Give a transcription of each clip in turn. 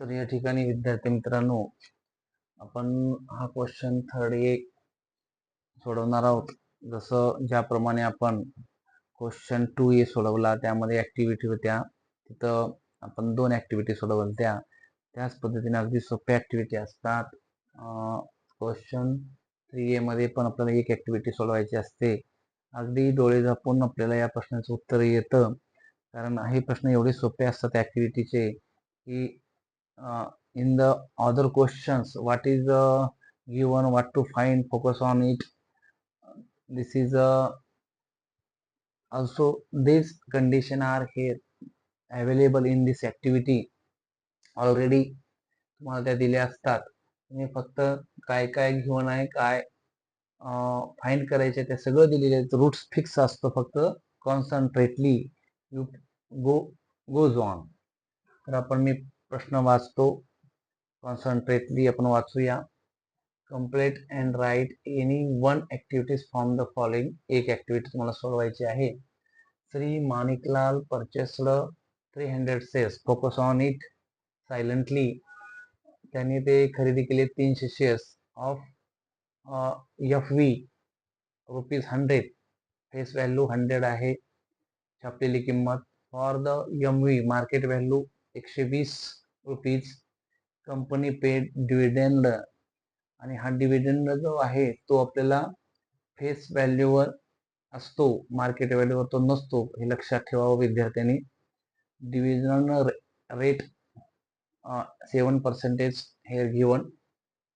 तर या ठिकाणी विद्यार्थी मित्रांनो, आपण हा क्वेश्चन 38 सोडवणार आहोत. जसं ज्याप्रमाणे आपण क्वेश्चन 2A सोडवला, त्यामध्ये ऍक्टिव्हिटी होत्या, तिथं आपण 2 ऍक्टिव्हिटी सोडवल्या. त्याच पद्धतीने अगदी सोप्या ऍक्टिव्हिटी असतात. क्वेश्चन 3A मध्ये पण आपल्याला एक ऍक्टिव्हिटी सोडवायची असते. अगदी डोळे झाकून आपल्याला या प्रश्नाचं उत्तर येतं, कारण हे प्रश्न एवढे सोपे असतात ऍक्टिव्हिटीचे की in the other questions what is given, what to find, focus on it. This is also this condition are here available in this activity already. तुम्हाला त्या दिल्या असतात. तुम्ही फक्त काय काय घेऊन आहे, काय फाइंड करायचे ते सगळं दिलेले आहे. रूट्स फिक्स असतो, फक्त कॉन्सन्ट्रेटली यू गोज ऑन. तर आपण मी प्रश्न वाचतो, कॉन्सन्ट्रेटली आपण वाचूया. Complete and write any one activities from the following. एक ऍक्टिव्हिटी तुम्हाला सोडवायची आहे. Shri Maniklal purchased 300 shares. Focus on it silently. त्यांनी ते खरेदी केले 300 shares of FV ₹100. Face value 100 आहे, छापलेली किंमत. For the MV market value ₹120. Company paid dividend, आणि हा डिव्हिडंड जो आहे तो आपल्याला फेस व्हॅल्यूवर असतो, मार्केट व्हॅल्यूवर तो नसतो, हे लक्षात ठेवावं विद्यार्थ्यांनी. Dividend rate 7% here given.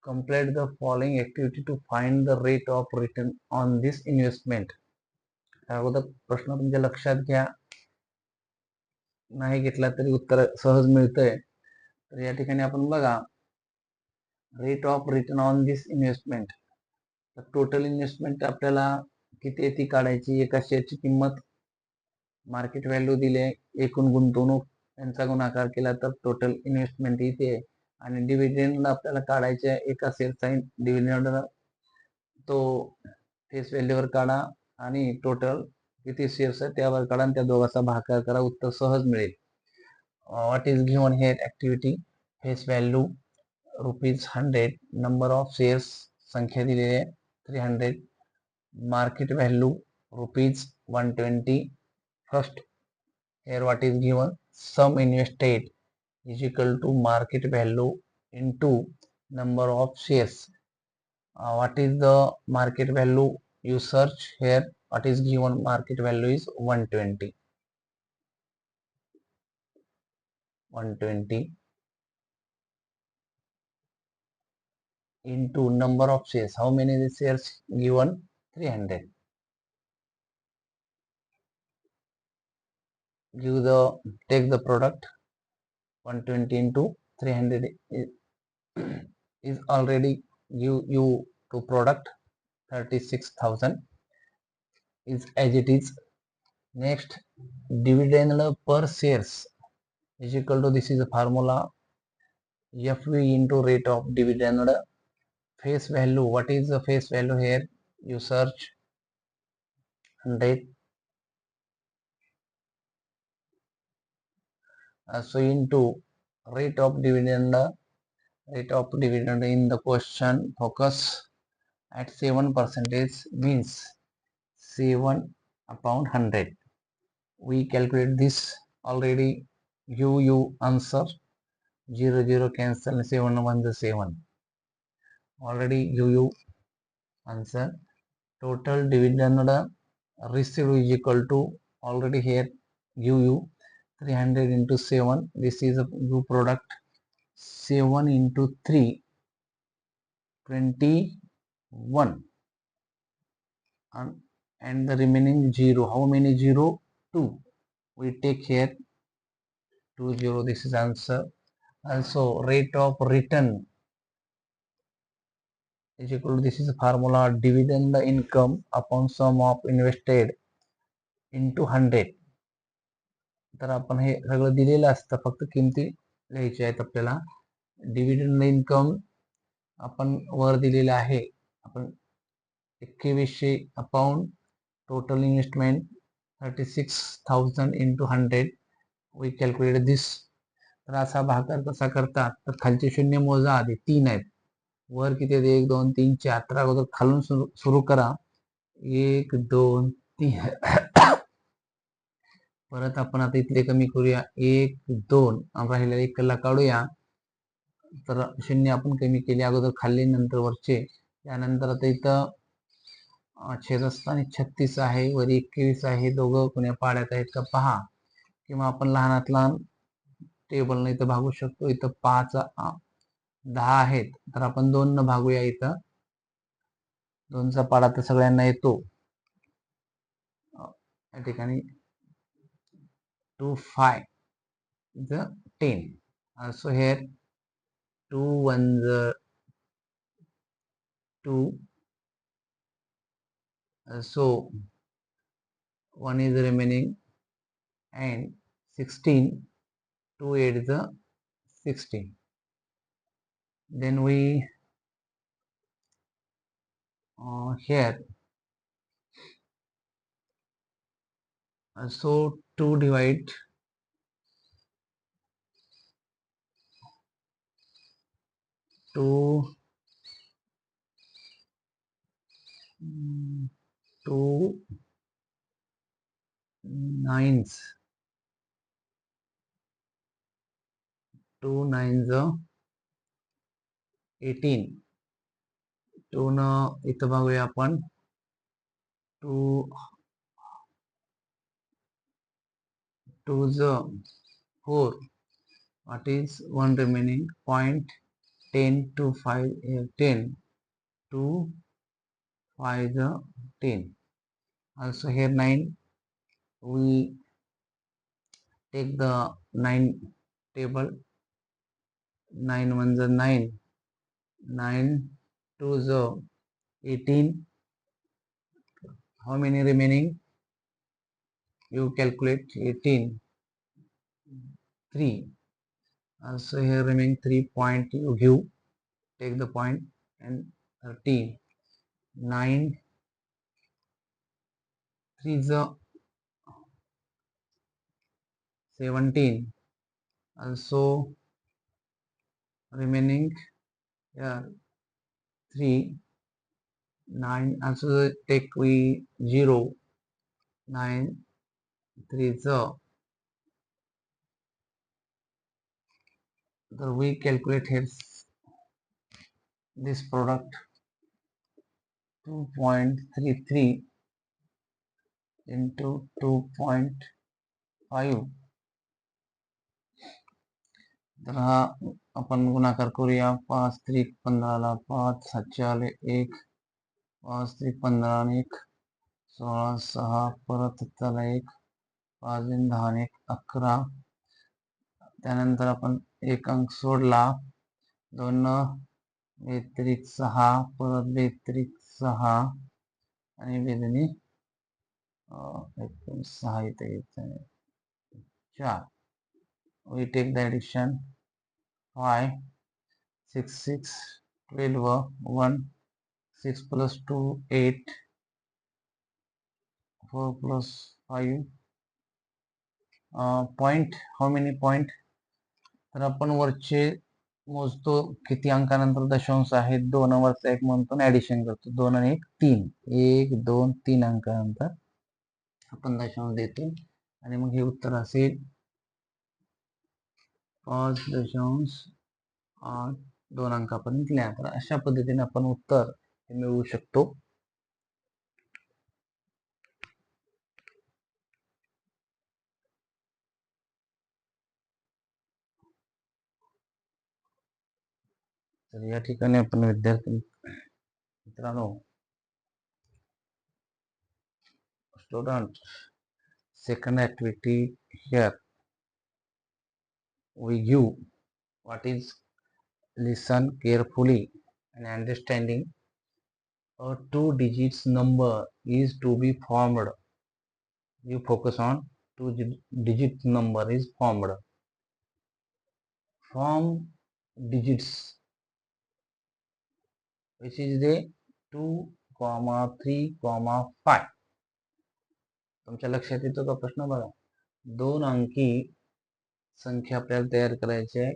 Complete the following activity to find the rate of return on this investment. अगोदर प्रश्न तुमच्या लक्षात घ्या, नाही घेतला तरी उत्तर सहज मिळतंय. तर या ठिकाणी आपण बघा, rate of return on this investment. तर टोटल इन्व्हेस्टमेंट आपल्याला किती आहे ती काढायची. एका शेअरची किंमत, मार्केट व्हॅल्यू दिले, एकूण गुंतवणूक यांचा गुणाकार केला तर टोटल इन्व्हेस्टमेंट इथे आहे. आणि डिव्हिडंड आपल्याला काढायचे आहे. एका शेअरचा डिव्हिडंड तो फेस व्हॅल्यूवर काढा आणि टोटल किती शेअर्स आहे त्यावर काढा आणि त्या दोघांचा भागाकार करा, उत्तर सहज मिळेल. What is given here activity. Face value ₹100. Number of shares संख्या दिलेली आहे 300. Market value ₹120. First here what is given, sum invested is equal to market value into number of shares. What is the market value? You search here. What is given? Market value is 120. 120 into number of shares. How many shares given? 300. Take the product. 120 into 300 is already give you to product 36,000 is as it is. Next, dividend per shares is equal to, this is a formula, FV into rate of dividend. Face value, what is the face value here? You search 100. So into rate of dividend. Rate of dividend in the question focus at 7% means 7 upon 100. We calculate this already. You answer 0 cancel, 7 1 7. Already you answer. Total dividend received is equal to, already here you 300 into 7. This is a new product. 7 into 3, 21. And the remaining 0. How many 0? 2. We take here 20. This is answer. Also rate of return is equal to, this is a formula, dividend income upon sum of invested into 100. तर आपण हे सगळं दिलेलं असतं, फक्त किमती लिहायच्या आहेत आपल्याला. Dividend income आपण वर दिलेलं आहे. आपण 2100 upon total investment 36,000 into 100. We calculate this. तर असा भागाकार कसा करतात, तर खालचे शून्य मोजा आधी, 3 आहेत. वर किती आहेत, 1 2 3 4. तर अगोदर खालून सुरू करा. 1 2 3. परत आपण आता इथले कमी करूया, 1 2. राहिलेला 1 कल्ला काढूया. तर शून्य आपण कमी केले अगोदर खाल्ले, नंतर वरचे. त्यानंतर आता इथं छेदस्थानी 36 आहे, वर 21 आहे. दोघं कोण्या पाड्यात आहेत का पहा, किंवा आपण लहानात लहान टेबल इथं भागू शकतो. इथं 5 10 आहेत, तर आपण 2 न भागूया. इथं 2चा पाडा तर सगळ्यांना येतो. या ठिकाणी 2 5 इथं 10. सो here 2 1 2. So 1 is remaining, and 16, 2 8 is 16. Then we here, so 2 divide 2 2 9s, 2 9s 18. 2 न इथं बघूया आपण, 2 2s 4. what is 1 remaining, point 10 to 5 10. 2 5 10. Also here 9, we take the 9 table. 9 1 9, 9 2 18. How many remaining? You calculate. 18 3. Also here remaining 3 point, you give, take the point, and 13. 9 3 17. Also remaining, yeah, 3 9. Also take we 0. 9 3 so we calculate here this product, 2.33 into 2.5. तर हा आपण गुणाकार करूया. 5 3 15ला, 5 7 आले 1, 5 3 15 आणि 1 16 6, परत त्याला 1, 5 10 आणि 1 11. त्यानंतर आपण 1 अंक सोडला, 2 व्यतिरिक्त 6, परत व्यतिरिक्त 6 आणि बेदनी 6 इथे 4. we take the addition 5 6 6 12 1 6 plus 2 8 4 plus 5 point. How many point? तर आपण वरचे मोजतो, किती अंकानंतर दशांश आहेत. 2 वरचा 1 म्हणतो, ऍडिशन करतो. 2 आणि 1 3. 1 2 3 अंकानंतर आपण दशांश देतो, आणि मग हे उत्तर असेल 5.8 2 अंकापर्यंत लिहा. तर अशा पद्धतीने आपण उत्तर मिळवू शकतो. तर या ठिकाणी आपण विद्यार्थी मित्रांनो, student, second activity here we give what is, listen carefully and understanding. A 2 digits number is to be formed. You focus on 2 digit number is formed. Form digits which is the 2, 3, 5. तुमच्या लक्षात येतो का प्रश्न? बघा, 2 अंकी संख्या आपल्याला तयार करायची आहे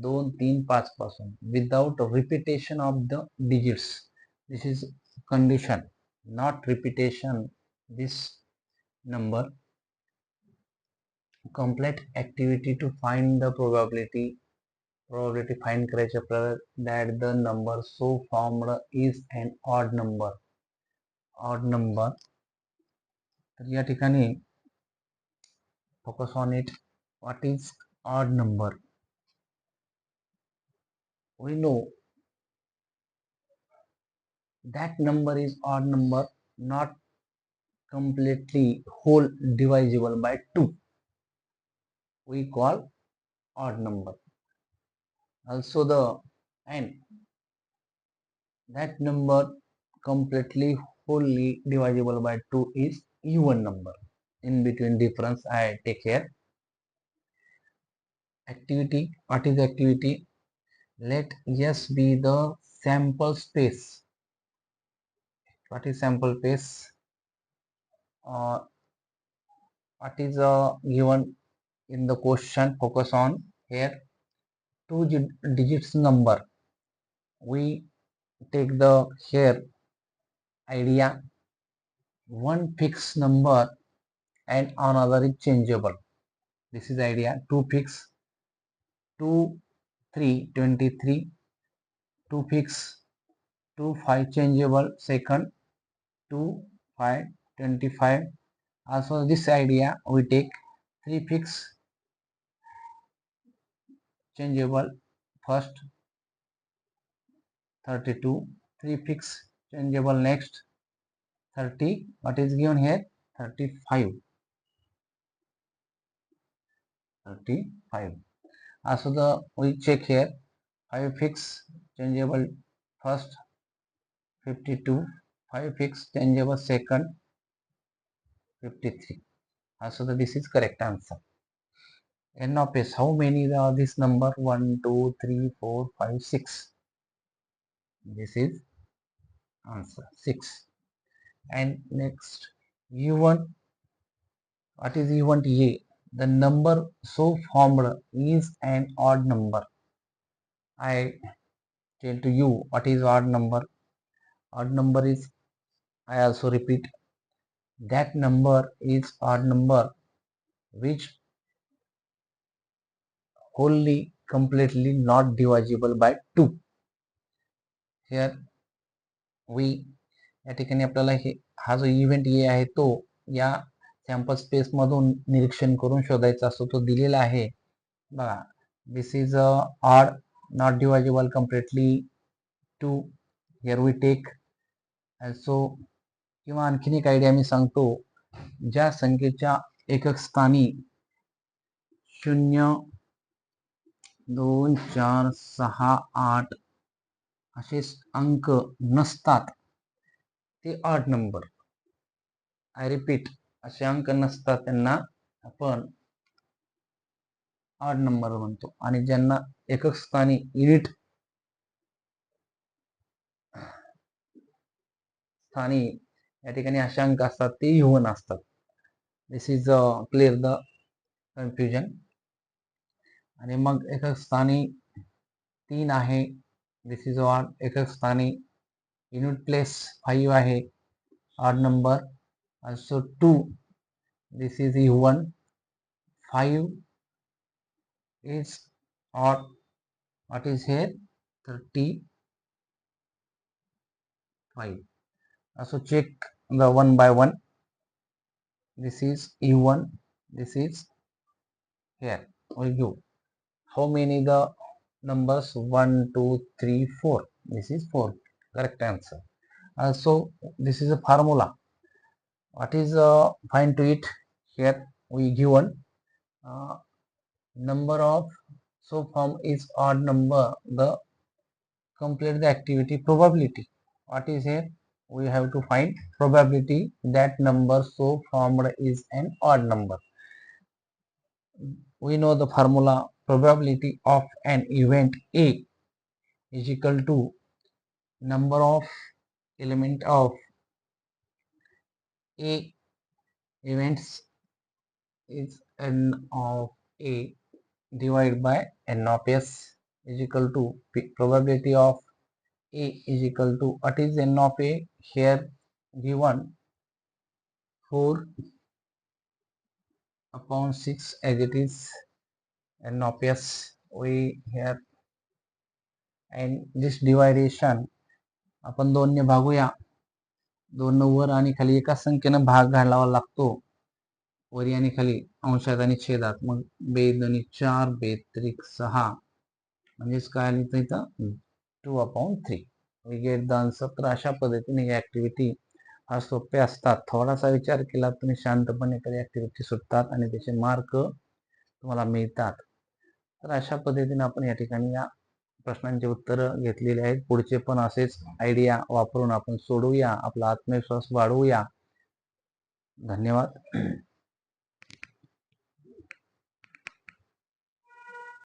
2, 3, 5 पासून without repetition of the digits. This is condition, not repetition this number. Complete activity to find the probability find करायची आपल्याला that the number so formed is an odd number. तर या ठिकाणी focus on it. What is odd number? We know that number is odd number, not completely whole divisible by 2. We call odd number. Also that number completely wholly divisible by 2 is even number. In between difference I take here. Activity. What is activity? Let S be the sample space. What is sample space? What is given in the question? Focus on here. 2 digits number. We take the here idea. One fixed number and another is changeable. This is idea. 2 fixed, 2 3 23, 2 fixed, 2 5 changeable, second 2 5 25. Also this idea we take 3 fixed changeable, first 32, 3 fixed changeable, next 30. What is given here? 35. Also we check here 5 fixed changeable, first 52, 5 fixed changeable, second 53. Also this is correct answer. N of S, how many are this number? 1 2 3 4 5 6. This is answer 6. And next U1. What is U1? A, the number so formed is an odd number. I tell to you what is odd number. Odd number is, I also repeat, that number is odd number which wholly completely not divisible by 2. Here we या ठिकाणी आपल्याला हा जो event ए आहे तो या sample space मधून निरीक्षण करून शोधायचा असतो. तो दिलेला आहे बघा. This is odd, not divisible completely 2. Here we take also. किंवा आणखीन एक आयडिया मी सांगतो. ज्या संख्येच्या एकक स्थानी 0 2 4 6 8 असे अंक नसतात ते ऑड नंबर. आय रिपीट, असे अंक नसतात त्यांना आपण ऑड नंबर म्हणतो. आणि ज्यांना एकक स्थानी युनिट स्थानी या ठिकाणी असे अंक असतात ते इव्हन असतात. This is clear the confusion. आणि मग एकक स्थानी 3 आहे, दिस इज ऑड. एकक स्थानी युनिट प्लेस 5 आहे, odd number. also 2, this is even. 5 is odd. What is here? 35. Also check the one by one. This is even, this is here. You how many the numbers? 1 2 3 4. This is 4. Correct answer. Also this is a formula. What is find to it? Here we given number of so form is odd number, the complete the activity probability. What is here? We have to find probability that number so formed is an odd number. We know the formula. Probability of an event A is equal to number of element of A events is n of A divided by n of s is equal to probability of a is equal to what is n of a here given 4 upon 6 as it is n of s we here and this dividation आपण 2 ने भागूया. 2 वर आणि खाली एका संख्येनं भाग घालावा लागतो worry आणि खाली अंशात आणि छेदात. मग 2 4 2 6 म्हणजेच काय आलं इथं 2/3 वी गेट द आन्सर. तर अशा पद्धतीने या ऍक्टिव्हिटी हा सोप्या असतात. थोडासा विचार केला तुम्ही शांतपणे तरी ऍक्टिव्हिटी सुटतात आणि त्याचे मार्क तुम्हाला मिळतात. तर अशा पद्धतीने आपण या ठिकाणी या प्रश्नांचे उत्तर घेतलेले आहेत. पुढचे पण असेच आयडिया वापरून आपण सोडवूया, आपला आत्मविश्वास वाढवूया. धन्यवाद.